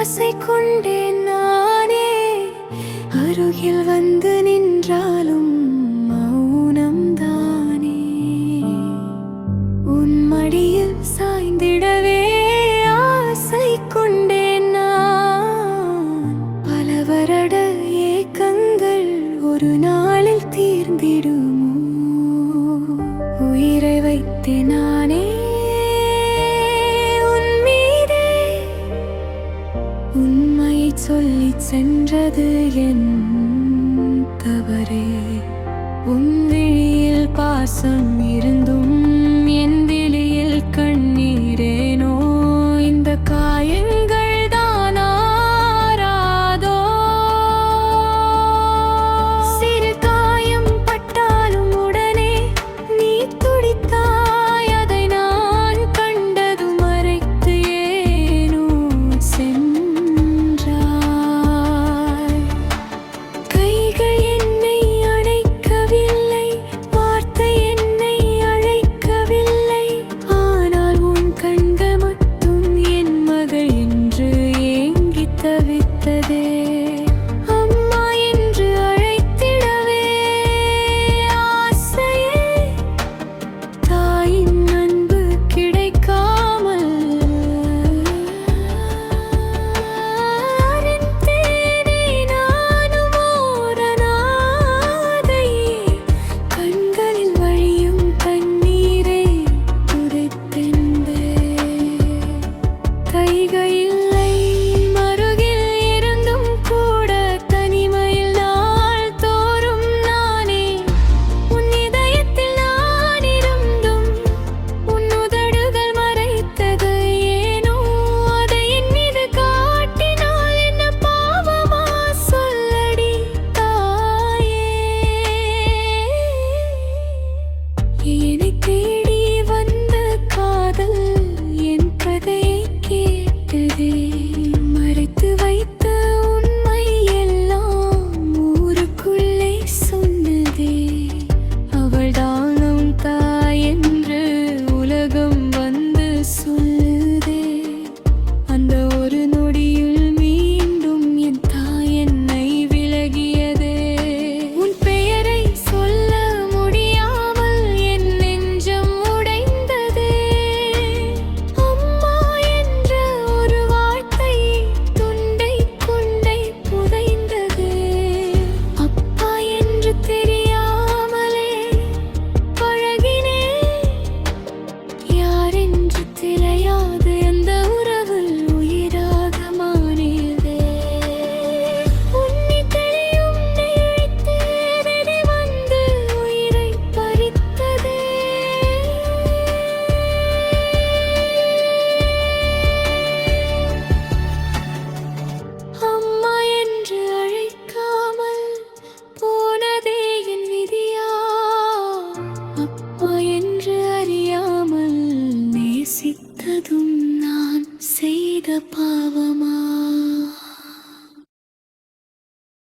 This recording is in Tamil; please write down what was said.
ஆசை கொண்டேன் நானே. அருகில் வந்து நின்றாலும் மௌனம்தானே. உன் மடியில் சாய்ந்திடவே ஆசை கொண்டேன் நான். பல வருட ஏக்கங்கள் ஒரு நாளில் தீர்ந்திடுமோ? உயிரை வைத்தேன் நானே உன் மீதே. உண்மையை சொல்லி சென்றது என் தவறே. உன் விழியில் பாசம் இருந்தும் என் விழியில் கண்ணீரேனோ? இந்த காயங்கள் தான் ஆறாதோ? சிறு காயம் பட்டாலும் உடனே நீ துடித்தாய். அதை நான் கண்டது மறைத்து ஏனோ சென்றாய். கைகள் என்னை அணைக்கவில்லை, வார்த்தை என்னை அழைக்கவில்லை. ஆனால் உன் கண்